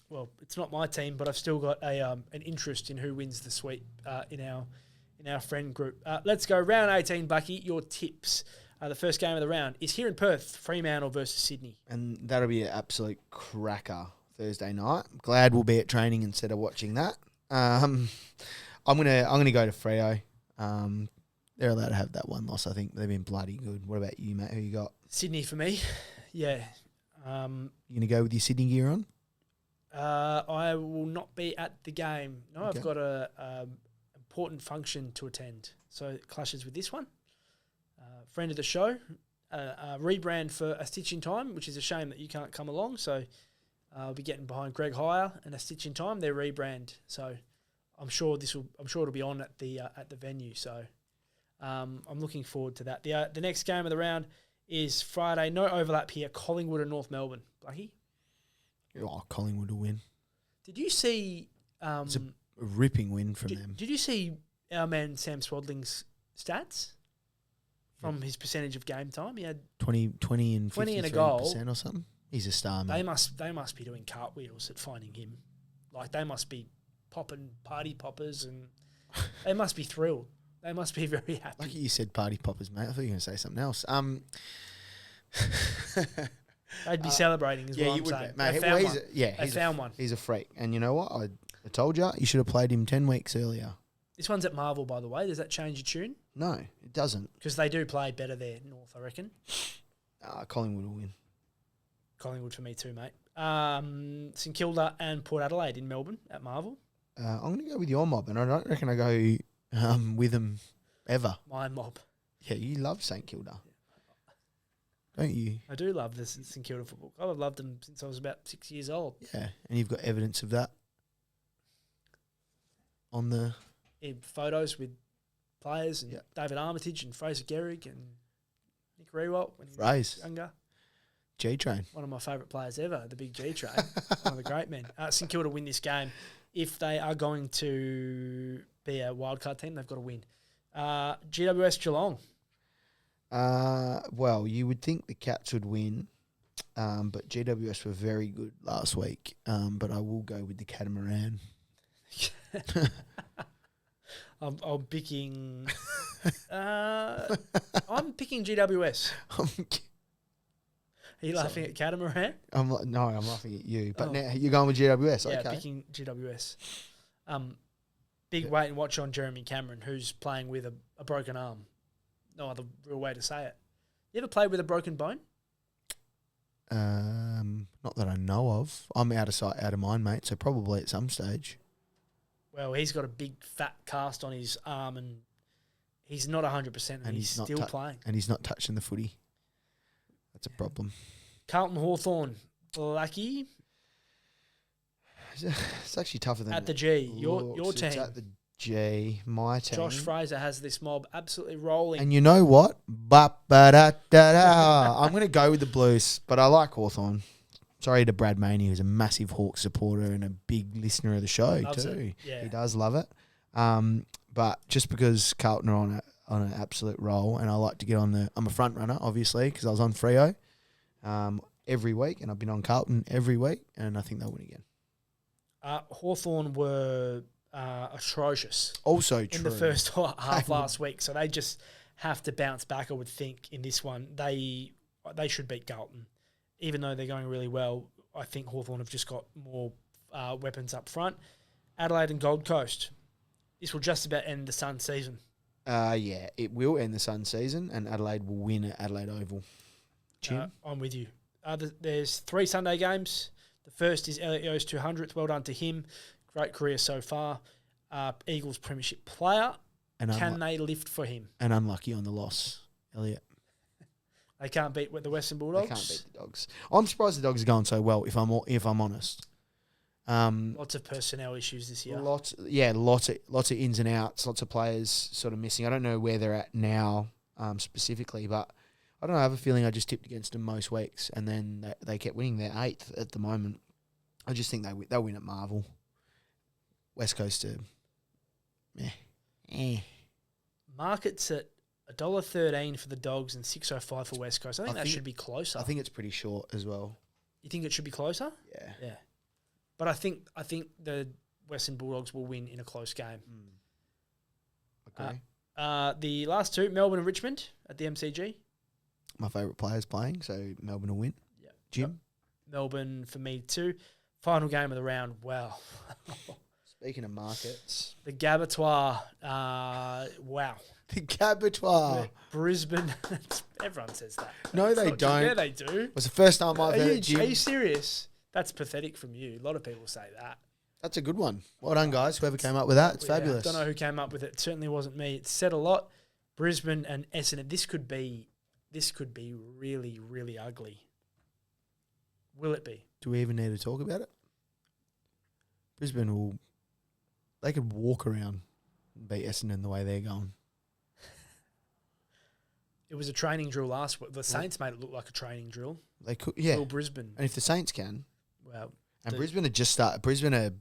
Well, it's not my team, but I've still got an interest in who wins the sweep in our friend group. Let's go. Round 18, Blacky, your tips. The first game of the round is here in Perth, Fremantle versus Sydney. And that'll be an absolute cracker Thursday night. I'm glad we'll be at training instead of watching that. I'm gonna go to Freo. They're allowed to have that one loss, I think. They've been bloody good. What about you, mate? Who you got? Sydney for me. Yeah. You going to go with your Sydney gear on? I will not be at the game. No, Okay. I've got a important function to attend. So it clashes with this one. Friend of the show. Rebrand for A Stitch in Time, which is a shame that you can't come along. So I'll be getting behind Greg Heyer and A Stitch in Time. Their rebrand. So I'm sure it'll be on at the venue. So I'm looking forward to that. The next game of the round is Friday. No overlap here. Collingwood and North Melbourne. Blacky? Oh, Collingwood will win. Did you see... it's a ripping win from them. Did you see our man Sam Swadling's stats from his percentage of game time? He had 20 and 20 and a goal or something. He's a star, man. They must be doing cartwheels at finding him. Like, they must be popping party poppers, and they must be thrilled. They must be very happy. Lucky you said party poppers, mate. I thought you were going to say something else. They'd be celebrating is what I'm saying. They found one. He's a freak. And you know what? I told you should have played him 10 weeks earlier. This one's at Marvel, by the way. Does that change your tune? No, it doesn't. Because they do play better there, North, I reckon. Collingwood will win. Collingwood for me too, mate. St Kilda and Port Adelaide in Melbourne at Marvel. I'm going to go with your mob, and I don't reckon I go with them ever. My mob. Yeah, you love St Kilda. Don't you? I do love this St Kilda football club. I've loved them since I was about 6 years old. Yeah, and you've got evidence of that on the... photos with players and David Armitage and Fraser Gehrig and Nick Rewalt when he was younger. G-Train. One of my favourite players ever, the big G-Train. One of the great men. St Kilda win this game. If they are going to be a wildcard team, they've got to win. GWS Geelong. Well, you would think the Cats would win, but GWS were very good last week. But I will go with the Catamaran. I'm picking. I'm picking GWS. Are you laughing at Catamaran? I'm laughing at you. But now you're going with GWS. Yeah, okay. Picking GWS. Big wait and watch on Jeremy Cameron, who's playing with a broken arm. No other real way to say it. You ever played with a broken bone? Not that I know of. I'm out of sight, out of mind, mate. So probably at some stage. Well, he's got a big fat cast on his arm, and he's not 100%, and he's still playing. And he's not touching the footy. That's a problem. Carlton Hawthorn, Blacky. It's actually tougher than at the G. Your team. It's at the G. My team. Josh Fraser has this mob absolutely rolling. And you know what? Ba-ba-da-da-da. I'm going to go with the Blues, but I like Hawthorn. Sorry to Brad Maney, who's a massive Hawks supporter and a big listener of the show too. Yeah. He does love it. But just because Carlton are on an absolute roll, and I like to get on I'm a front runner, obviously, because I was on Freo every week, and I've been on Carlton every week, and I think they'll win again. Hawthorn were atrocious. Also true. In the first half last week, so they just have to bounce back, I would think, in this one. They should beat Carlton. even though they're going really well, I think Hawthorn have just got more weapons up front. Adelaide and Gold Coast. This will just about end the Sun season. Yeah, it will end the Sun season, and Adelaide will win at Adelaide Oval. Jim? I'm with you. There's 3 Sunday games. The first is Elliot Yo's 200th. Well done to him. Great career so far. Eagles premiership player. And Can they lift for him? And unlucky on the loss, Elliot. They can't beat the Western Bulldogs. They can't beat the Dogs. I'm surprised the Dogs are going so well. If I'm honest. Lots of personnel issues this year. Lots of ins and outs. Lots of players sort of missing. I don't know where they're at now specifically, but I don't know. I have a feeling I just tipped against them most weeks, and then they kept winning. They're 8th at the moment. I just think they'll win at Marvel. West Coast are Markets at $1.13 for the Dogs and $6.05 for West Coast. I think that should be closer. I think it's pretty short as well. You think it should be closer? Yeah. Yeah. But I think the Western Bulldogs will win in a close game. Okay. The last 2, Melbourne and Richmond at the MCG. My favourite players playing, so Melbourne will win. Yeah. Jim? Melbourne for me too. Final game of the round. Wow. Speaking of markets. The Gabatoir. Wow. The Gabatoir. Brisbane. Everyone says that. No, they don't. Yeah, they do. It was the first time I've heard it, Jim. Are you serious? That's pathetic from you. A lot of people say that. That's a good one. Well done, guys. Whoever came up with that, it's fabulous. I don't know who came up with it. It certainly wasn't me. It said a lot. Brisbane and Essendon. This could be really, really ugly. Will it be? Do we even need to talk about it? Brisbane they could walk around and beat Essendon the way they're going. It was a training drill last week. The Saints made it look like a training drill. They could, yeah. Drill Brisbane. And if the Saints can, Well, and Brisbane are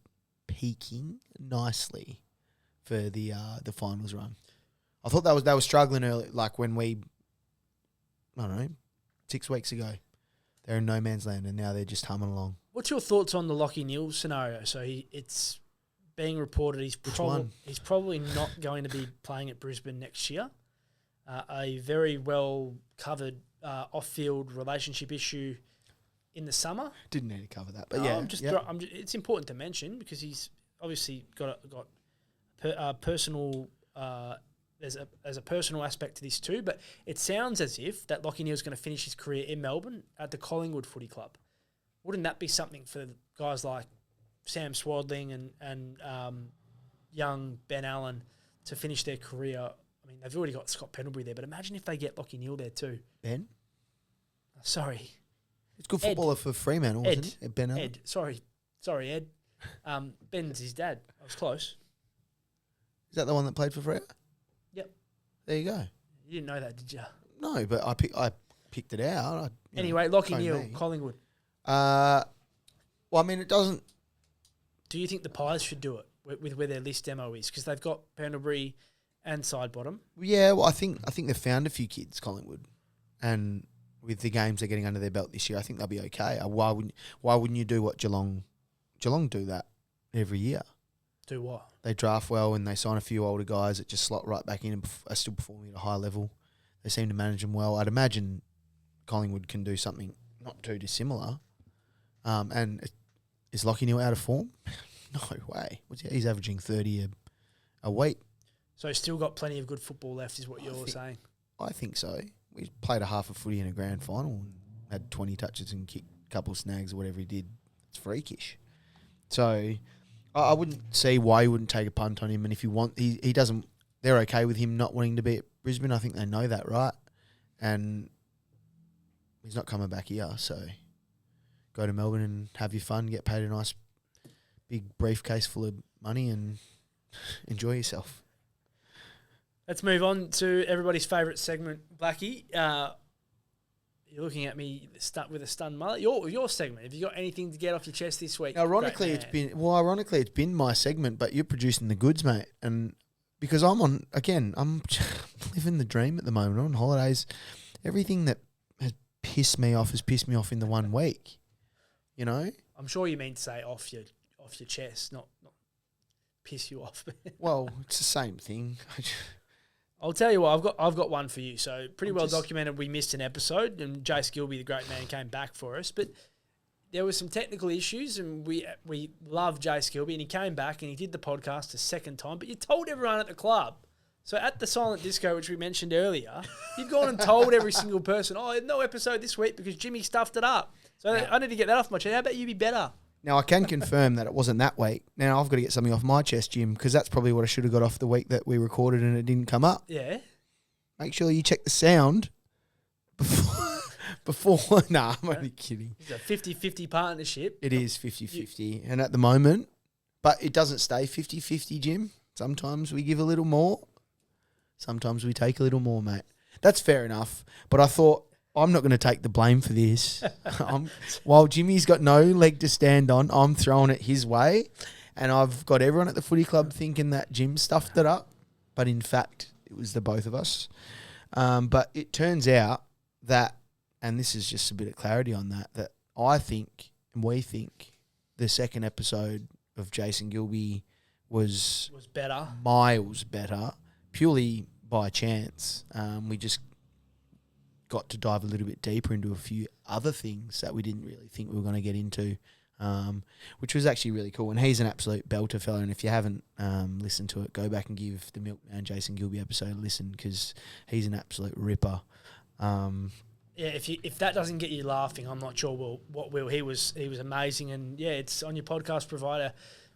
peaking nicely for the finals run. I thought they were struggling early, like when I don't know, 6 weeks ago. They're in no man's land, and now they're just humming along. What's your thoughts on the Lockie Neal scenario? So it's being reported he's probably not going to be playing at Brisbane next year. A very well covered off-field relationship issue in the summer. Didn't need to cover that, but yeah, it's important to mention because he's obviously got a personal. There's a personal aspect to this too, but it sounds as if that Lockie Neal's going to finish his career in Melbourne at the Collingwood Footy Club. Wouldn't that be something for guys like Sam Swadling and young Ben Allen to finish their career? I mean, they've already got Scott Pendlebury there, but imagine if they get Lockie Neal there too. Ben? Sorry. It's good footballer for Fremantle, isn't it? Ben Allen? Ed. Sorry, Ed. Ben's his dad. I was close. Is that the one that played for Freo? Yep. There you go. You didn't know that, did you? No, but I picked it out. Anyway, Lockie Neal, Collingwood. Well, I mean, it doesn't. Do you think the Pies should do it with where their list demo is? Because they've got Pendlebury and Sidebottom. Yeah, well, I think they've found a few kids, Collingwood, and with the games they're getting under their belt this year, I think they'll be okay. Why wouldn't you do what Geelong do that every year? Do what? They draft well and they sign a few older guys that just slot right back in and are still performing at a high level. They seem to manage them well. I'd imagine Collingwood can do something not too dissimilar. And is Lockie Neal out of form? No way. He's averaging 30 a week. So he's still got plenty of good football left, is what you're saying? I think so. We played a half a footy in a grand final and had 20 touches and kicked a couple of snags or whatever he did. It's freakish. So I wouldn't see why you wouldn't take a punt on him. And if you want, he doesn't. They're okay with him not wanting to be at Brisbane. I think they know that, right? And he's not coming back here. So go to Melbourne and have your fun. Get paid a nice big briefcase full of money and enjoy yourself. Let's move on to everybody's favourite segment, Blacky. You're looking at me with a stunned mullet. Your segment. Have you got anything to get off your chest this week? Ironically, it's been my segment, but you're producing the goods, mate. And because I'm living the dream at the moment. I'm on holidays. Everything that has pissed me off in the 1 week. You know? I'm sure you mean to say off your chest, not piss you off. Well, it's the same thing. I'll tell you what, I've got one for you. So pretty I'm well just- documented. We missed an episode, and Jace Gilby, the great man, came back for us. But there were some technical issues, and we love Jace Gilby, and he came back and he did the podcast a second time. But you told everyone at the club. So at the silent disco, which we mentioned earlier, you've gone and told every single person, "Oh, no episode this week because Jimmy stuffed it up." So I need to get that off my chest. How about you be better? Now, I can confirm that it wasn't that week. Now, I've got to get something off my chest, Jim, because that's probably what I should have got off the week that we recorded and it didn't come up. Yeah. Make sure you check the sound before. Nah, I'm only kidding. It's a 50-50 partnership. It is 50-50. And at the moment, but it doesn't stay 50-50, Jim. Sometimes we give a little more. Sometimes we take a little more, mate. That's fair enough. But I thought, I'm not going to take the blame for this. While Jimmy's got no leg to stand on, I'm throwing it his way. And I've got everyone at the footy club thinking that Jim stuffed it up. But in fact, it was the both of us. But it turns out that, and this is just a bit of clarity on that I think, and we think, the second episode of Jason Gilby was better. Miles better, purely by chance. We just got to dive a little bit deeper into a few other things that we didn't really think we were going to get into, which was actually really cool. And he's an absolute belter fella. And if you haven't listened to it, go back and give the Milkman Jason Gilby episode a listen because he's an absolute ripper. Yeah, if that doesn't get you laughing, I'm not sure what will. He was amazing. And, yeah, it's on your podcast provider.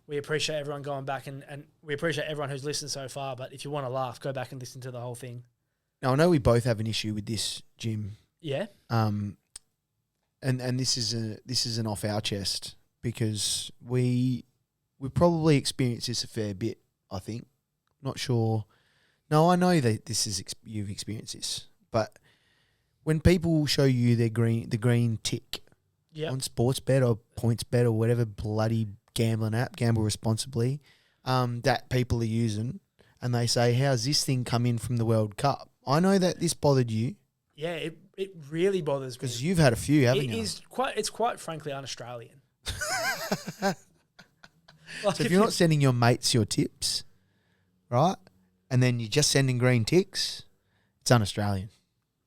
We appreciate everyone going back and we appreciate everyone who's listened so far. But if you want to laugh, go back and listen to the whole thing. Now, I know we both have an issue with this, Jim. Yeah. And this is an off our chest because we probably experience this a fair bit, I think. Not sure. No, I know that you've experienced this. But when people show you the green tick on Sportsbet or PointsBet or whatever bloody gambling app, gamble responsibly, that people are using, and they say, how's this thing come in from the World Cup? I know that this bothered you. Yeah, it really bothers me. Because you've had a few, haven't you? It's quite frankly un-Australian. So if you're not sending your mates your tips, right, and then you're just sending green ticks, it's un-Australian.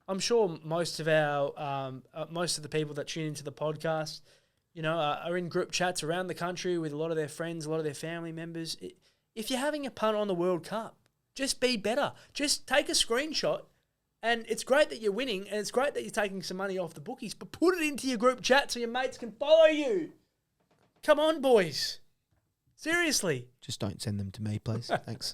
I'm sure most of the people that tune into the podcast, are in group chats around the country with a lot of their friends, a lot of their family members. If you're having a punt on the World Cup, just be better. Just take a screenshot, and it's great that you're winning, and it's great that you're taking some money off the bookies, but put it into your group chat so your mates can follow you. Come on, boys. Seriously. Just don't send them to me, please. Thanks.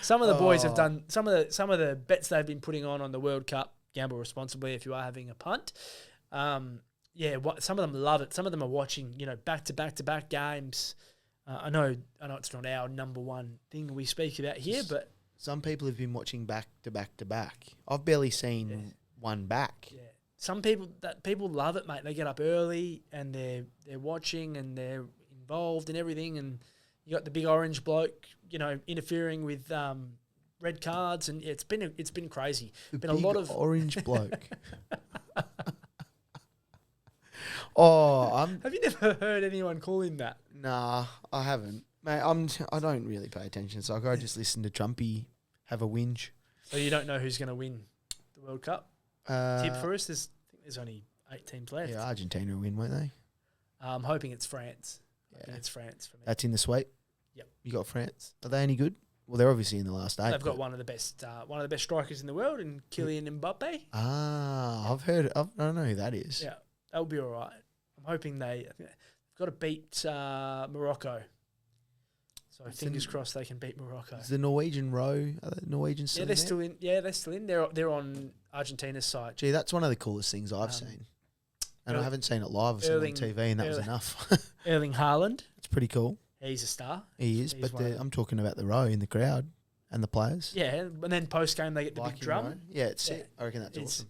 Some of the boys have done some of the bets they've been putting on the World Cup. Gamble responsibly if you are having a punt. Some of them love it. Some of them are watching, back to back games. I know it's not our number one thing we speak about here, but some people have been watching back to back. I've barely seen one back. Yeah. Some people love it, mate. They get up early and they're watching and they're involved in everything. And you got the big orange bloke, interfering with red cards, and it's been crazy. Been a lot of orange bloke. Have you never heard anyone call him that? Nah, I haven't. Mate, I don't really pay attention, so I just listen to Trumpy have a whinge. So you don't know who's going to win the World Cup? Tip for us? There's only 8 teams left. Yeah, Argentina will win, won't they? I'm hoping it's France. Yeah. It's France for me. That's in the sweep? Yep. You got France? Are they any good? Well, they're obviously in the last 8. They've got one of the best strikers in the world, in Kylian Mbappe. I've heard. I don't know who that is. Yeah, that'll be all right. I'm hoping they've got to beat Morocco. So fingers crossed they can beat Morocco. Is the Norwegian row? Are the Norwegians still in there? They're still in. They're on Argentina's side. Gee, that's one of the coolest things I've seen. And I haven't seen it live. I've seen it on TV, and that was enough. Erling Haaland. It's pretty cool. He's a star. He is, but I'm talking about the row in the crowd and the players. Yeah, and then post game they get the big drum. Row. Yeah, it's sick. I reckon that's awesome.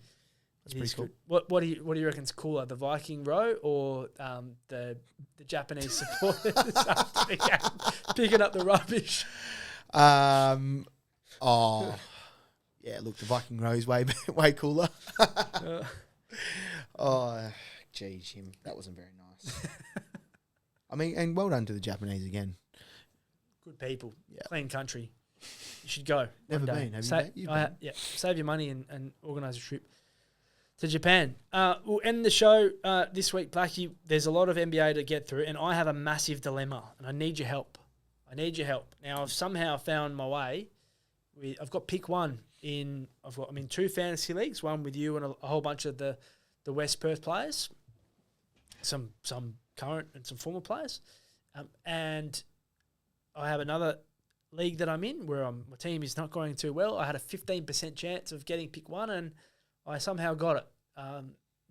That's pretty cool. Good. What do you reckon's cooler, the Viking row or the Japanese supporters picking up the rubbish? Yeah, look, the Viking row is way cooler. Gee, Jim, that wasn't very nice. I mean, and well done to the Japanese again. Good people. Yeah. Clean country. You should go. Never one day. been. Have you been? You've been. Yeah, save your money and organise a trip to Japan. We'll end the show this week, Blacky. There's a lot of NBA to get through, and I have a massive dilemma, and I need your help. Now, I've somehow found my way. I've got pick one I'm in 2 fantasy leagues, one with you and a whole bunch of the West Perth players, some current and some former players, and I have another league that I'm in where my team is not going too well. I had a 15% chance of getting pick one, and I somehow got it,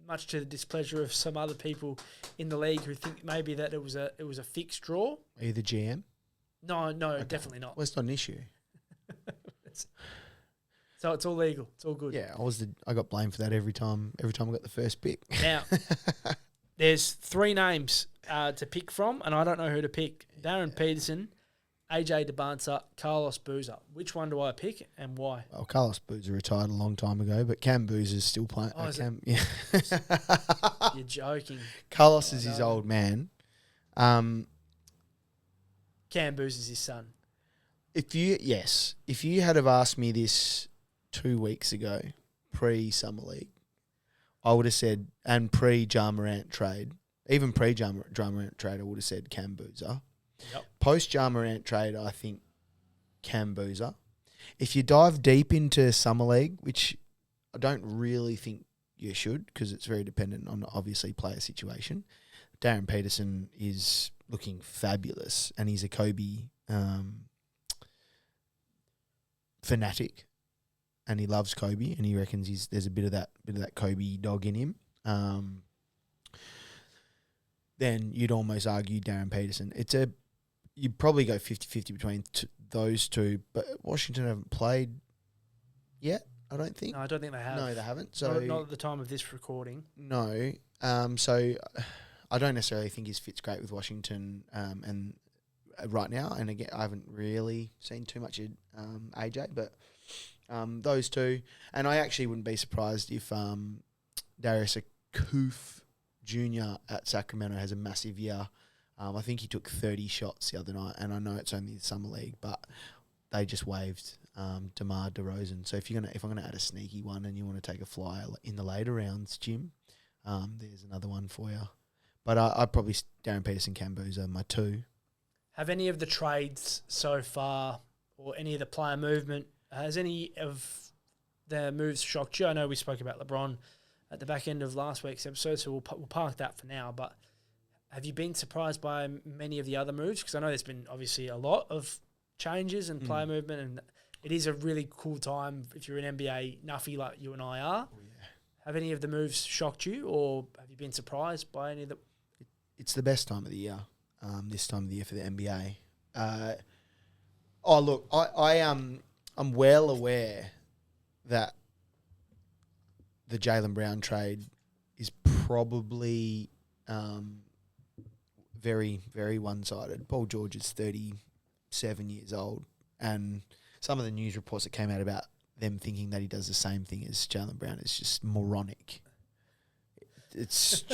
much to the displeasure of some other people in the league who think maybe that it was a fixed draw. Are you the GM? No, Okay. definitely not. Well, it's not an issue. So it's all legal. It's all good. Yeah, I got blamed for that every time I got the first pick. Now, there's 3 names to pick from, and I don't know who to pick. Darren Peterson, AJ DeBanza, Carlos Boozer. Which one do I pick and why? Well, Carlos Boozer retired a long time ago, but Cam Boozer's still playing. Oh, is yeah. You're joking. Carlos is his old man. Cam Boozer's his son. If you had have asked me this 2 weeks ago, pre-Summer League, I would have said, and pre-Ja Morant trade, even pre-Ja Morant trade, I would have said Cam Boozer. Yep. Post-Ja Morant trade, I think Cam Boozer. If you dive deep into Summer League, which I don't really think you should because it's very dependent on, obviously, player situation, Darren Peterson is looking fabulous, and he's a Kobe fanatic, and he loves Kobe, and he reckons there's a bit of that Kobe dog in him. Then you'd almost argue Darren Peterson. You'd probably go 50-50 between those two, but Washington haven't played yet, I don't think. No, I don't think they have. No, they haven't. So not at the time of this recording. No. So I don't necessarily think his fit's great with Washington and right now. And again, I haven't really seen too much of AJ, but those two. And I actually wouldn't be surprised if Darius Akoof Jr. at Sacramento has a massive year. I think he took 30 shots the other night, and I know it's only the Summer League, but they just waived DeMar DeRozan. So if I'm gonna add a sneaky one and you want to take a flyer in the later rounds, Jim, there's another one for you. But I'd probably Darren Peterson, Cam Boozer, my 2. Have any of the trades so far, or any of the player movement, has any of the moves shocked you? I know we spoke about LeBron at the back end of last week's episode, so we'll park that for now. But have you been surprised by many of the other moves? Because I know there's been obviously a lot of changes and player movement, and it is a really cool time if you're an NBA nuffy like you and I are. Oh, yeah. Have any of the moves shocked you, or have you been surprised by any of the... It's the best time of the year, this time of the year for the NBA. Look, I'm well aware that the Jaylen Brown trade is probably very, very one-sided. Paul George is 37 years old, and some of the news reports that came out about them thinking that he does the same thing as Jaylen Brown is just moronic. It's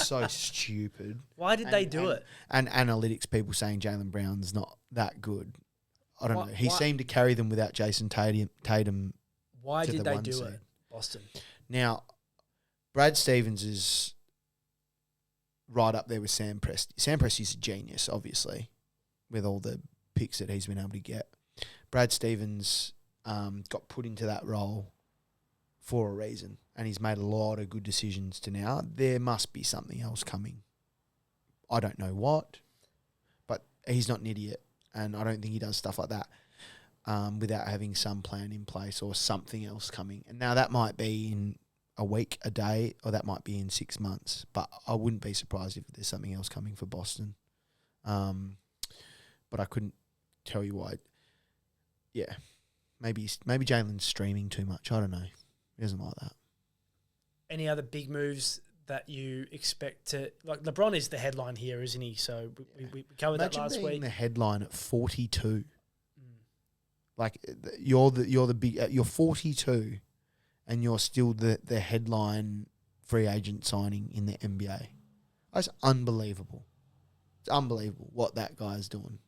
so stupid. Why did they do it? And analytics people saying Jaylen Brown's not that good. I don't know. He why- seemed to carry them without Jason Tatum. Why to did the they one do seed. it, Boston? Now, Brad Stevens is right up there with Sam Presti. Sam Presti's a genius, obviously, with all the picks that he's been able to get. Brad Stevens got put into that role for a reason, and he's made a lot of good decisions to now. There must be something else coming. I don't know what, but he's not an idiot, and I don't think he does stuff like that without having some plan in place or something else coming. And now that might be in a week, a day, or that might be in 6 months, but I wouldn't be surprised if there's something else coming for Boston. But I couldn't tell you why. Yeah, maybe Jalen's streaming too much. I don't know. He doesn't like that. Any other big moves that you expect to... Like, LeBron is the headline here, isn't he? So we covered that last being week. The headline at 42. Like, you're the big... you're 42, and you're still the headline free agent signing in the NBA. That's unbelievable. It's unbelievable what that guy's doing.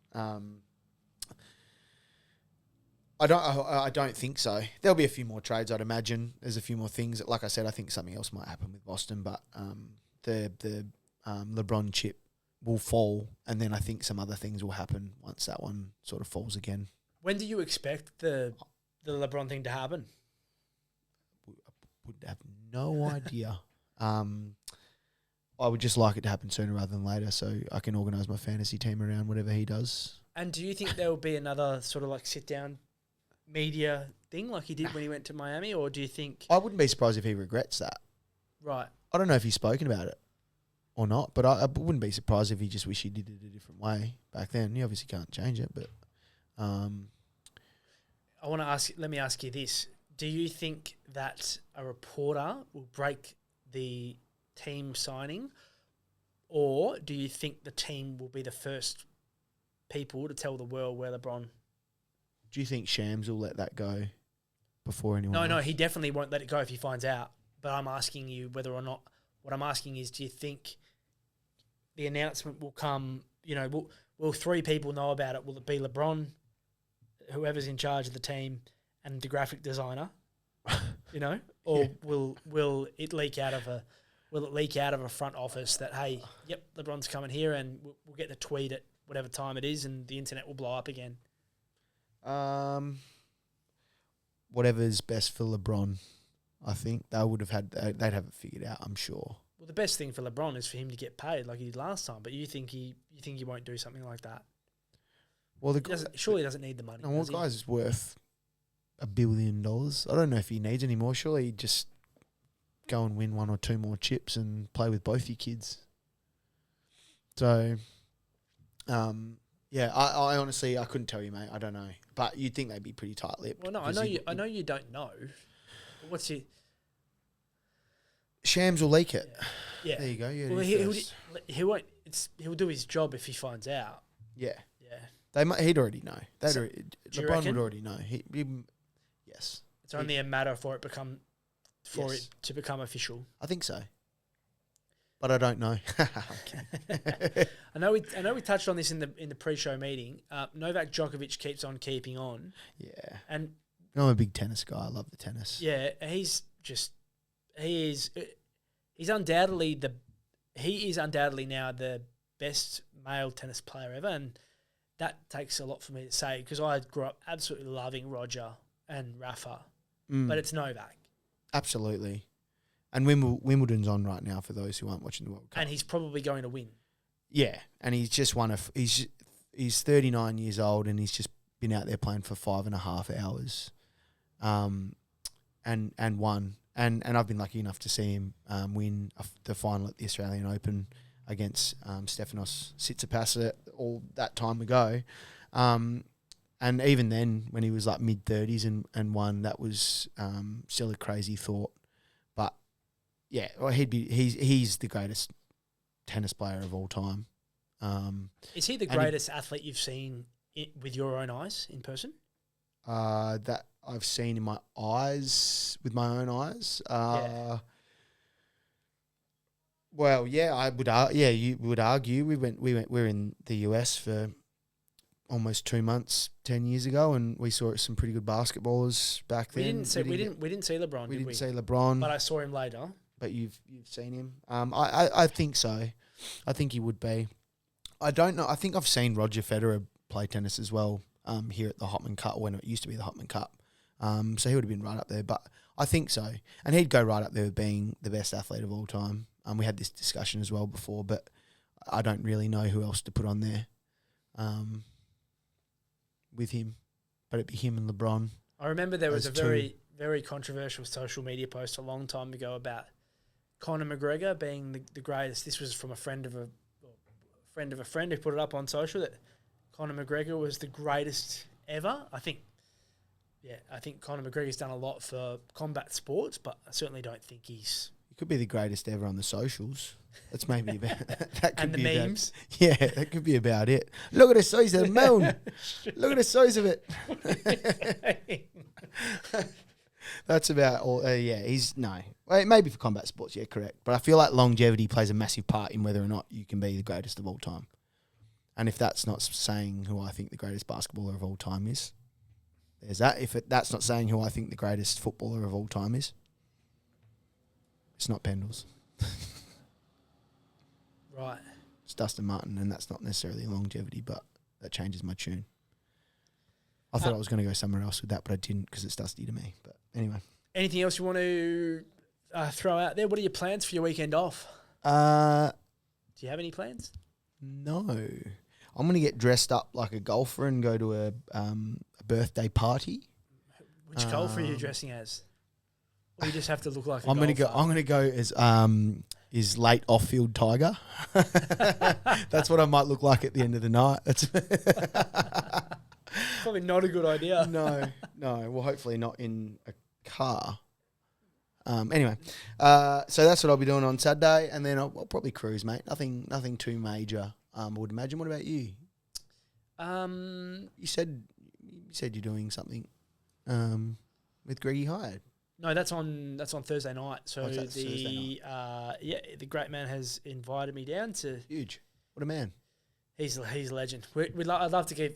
I don't think so. There'll be a few more trades, I'd imagine. There's a few more things. Like I said, I think something else might happen with Boston, but the LeBron chip will fall, and then I think some other things will happen once that one sort of falls again. When do you expect the LeBron thing to happen? I would have no idea. I would just like it to happen sooner rather than later, so I can organise my fantasy team around whatever he does. And do you think there will be another sort of like sit-down media thing like he did when he went to Miami, or do you think... I wouldn't be surprised if he regrets that. Right. I don't know if he's spoken about it or not, but I wouldn't be surprised if he just wished he did it a different way back then. You obviously can't change it, but... I want to ask... Let me ask you this. Do you think that a reporter will break the team signing, or do you think the team will be the first people to tell the world where LeBron... Do you think Shams will let that go before anyone else? No, he definitely won't let it go if he finds out. But I'm asking you whether or not... What I'm asking is, do you think the announcement will come... You know, will three people know about it? Will it be LeBron, whoever's in charge of the team, and the graphic designer? You know? Or will it leak out of a front office that, hey, yep, LeBron's coming here, and we'll get the tweet at whatever time it is, and the internet will blow up again? Whatever's best for LeBron, I think they'd have it figured out, I'm sure. Well, the best thing for LeBron is for him to get paid like he did last time, but you think he won't do something like that? Well, He doesn't need the money. No, the guy's worth $1 billion. I don't know if he needs any more. Surely he'd just go and win one or two more chips and play with both your kids. So, yeah, I honestly, I couldn't tell you, mate. I don't know. But you'd think they'd be pretty tight-lipped. Well, no, I know you don't know. What's your... Shams will leak it. Yeah. There you go. Well, he won't. He'll do his job if he finds out. Yeah. Yeah. He'd already know. Do you LeBron reckon? would already know. Yes. It's only a matter for it to become official. I think so. But I don't know. I know we touched on this in the pre-show meeting. Novak Djokovic keeps on keeping on. Yeah. And I'm a big tennis guy. I love the tennis. Yeah, he is undoubtedly now the best male tennis player ever, and that takes a lot for me to say because I grew up absolutely loving Roger and Rafa, but it's Novak. Absolutely. And Wimbledon's on right now for those who aren't watching the World Cup. And he's probably going to win. Yeah, and he's just he's 39 years old and he's just been out there playing for 5.5 hours, and won. And I've been lucky enough to see him win the final at the Australian Open against Stefanos Tsitsipas all that time ago. And even then, when he was like mid-30s and won, that was still a crazy thought. But yeah, well, he's the greatest tennis player of all time. Is he the greatest athlete you've seen with your own eyes in person? That I've seen in my eyes, with my own eyes. Well, yeah, I would. You would argue. We were in the US for almost 2 months 10 years ago, and we saw some pretty good basketballers back then. We didn't see LeBron. We didn't see LeBron, but I saw him later. But you've seen him. I think so. I think he would be. I don't know. I think I've seen Roger Federer play tennis as well. Here at the Hopman Cup, when it used to be the Hopman Cup. So he would have been right up there, but I think so. And he'd go right up there with being the best athlete of all time. We had this discussion as well before, but I don't really know who else to put on there with him. But it'd be him and LeBron. I remember there was a very, very controversial social media post a long time ago about Conor McGregor being the greatest. This was from a friend of a friend who put it up on social that Conor McGregor was the greatest ever. I think Conor McGregor's done a lot for combat sports, but I certainly don't think he's... He could be the greatest ever on the socials. That's maybe about... that could and the be memes. Yeah, that could be about it. Look at the size of the moon. Look at the size of it. That's about all... Well, maybe for combat sports, yeah, correct. But I feel like longevity plays a massive part in whether or not you can be the greatest of all time. And if that's not saying who I think the greatest basketballer of all time is. there's that. That's not saying who I think the greatest footballer of all time is. It's not Pendles. Right. It's Dustin Martin, and that's not necessarily longevity, but that changes my tune. I thought I was going to go somewhere else with that, but I didn't because it's Dusty to me. But anyway. Anything else you want to throw out there? What are your plans for your weekend off? Do you have any plans? No. I'm going to get dressed up like a golfer and go to a birthday party. Which golfer are you dressing as? Or you just have to look like a I'm golfer? going to go as late off-field Tiger. That's what I might look like at the end of the night. That's probably not a good idea. No. Well, hopefully not in a car. Anyway, so that's what I'll be doing on Saturday, and then I'll probably cruise, mate. Nothing too major. I would imagine. What about you? You said you're doing something with Greggy Hyde. No, that's on Thursday night. So Thursday night. The great man has invited me down to. Huge. What a man. He's a legend. I'd love to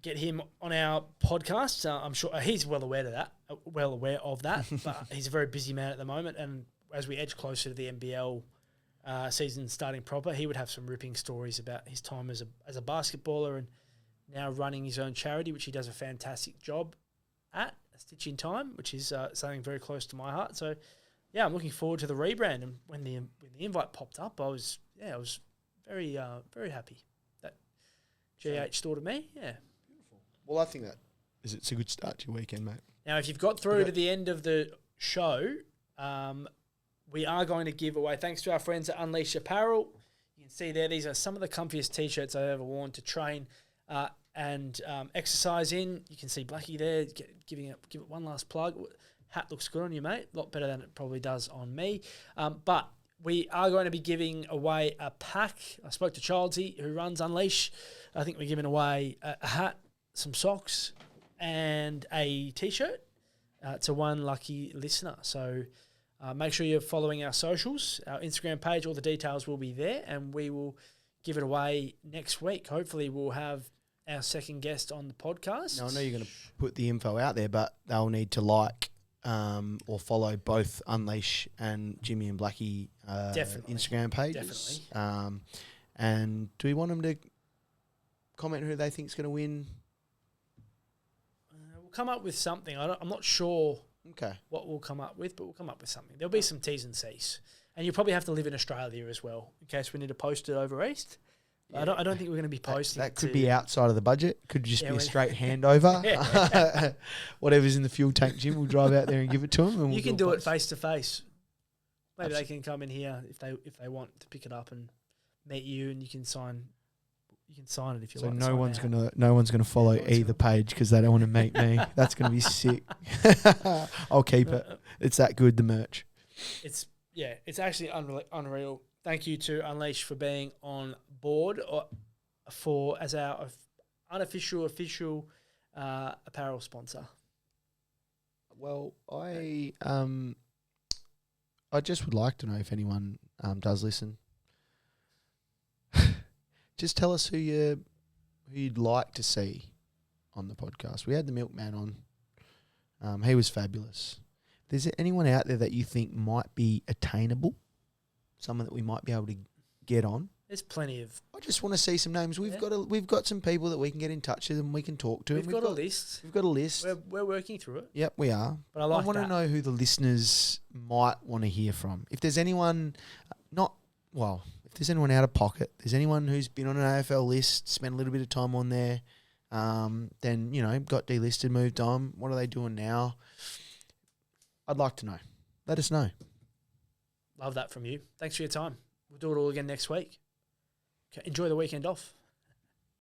get him on our podcast. I'm sure he's well aware of that. But he's a very busy man at the moment, and as we edge closer to the NBL season starting proper, he would have some ripping stories about his time as a basketballer and now running his own charity, which he does a fantastic job at. A Stitch in Time, which is something very close to my heart. So, yeah, I'm looking forward to the rebrand. And when the invite popped up, I was very happy that GH thought of me. Yeah. Beautiful. Well, I think it's a good start to your weekend, mate. Now, if you've got through to the end of the show, we are going to give away, thanks to our friends at Unleash Apparel. You can see there, these are some of the comfiest T-shirts I've ever worn to train and exercise in. You can see Blacky there give it one last plug. Hat looks good on you, mate. A lot better than it probably does on me. But we are going to be giving away a pack. I spoke to Childsy, who runs Unleash. I think we're giving away a hat, some socks, and a T-shirt to one lucky listener. So make sure you're following our socials, our Instagram page. All the details will be there, and we will give it away next week. Hopefully we'll have our second guest on the podcast. Now, I know you're going to put the info out there, but they'll need to like or follow both Unleash and Jimmy and Blacky Instagram pages. Definitely. And do we want them to comment who they think is going to win? We'll come up with something. I'm not sure what we'll come up with, but we'll come up with something. There'll be some T's and C's. And you'll probably have to live in Australia as well, in case we need to post it over East. Yeah. I don't think we're going to be posting. That could be outside of the budget. Could just be a straight handover. Whatever's in the fuel tank, Jim, we'll drive out there and give it to them. And you can do it face to face. Maybe they can come in here if they want to pick it up and meet you, and you can sign. You can sign it if you like. So no one's gonna follow either page because they don't want to meet me. That's gonna be sick. I'll keep it. It's that good. The merch. It's actually unreal. Thank you to Unleash for being on board as our official apparel sponsor. Well, I just would like to know if anyone does listen. Just tell us who you'd like to see on the podcast. We had the Milkman on. He was fabulous. Is there anyone out there that you think might be attainable? Someone that we might be able to get on? There's plenty of. I just want to see some names. We've got some people that we can get in touch with and we can talk to. We've got a list. We've got a list. We're working through it. Yep, we are. But I want to know who the listeners might want to hear from. If there's anyone if there's anyone out of pocket, there's anyone who's been on an AFL list, spent a little bit of time on there, then, got delisted, moved on. What are they doing now? I'd like to know. Let us know. Love that from you. Thanks for your time. We'll do it all again next week. Okay, enjoy the weekend off.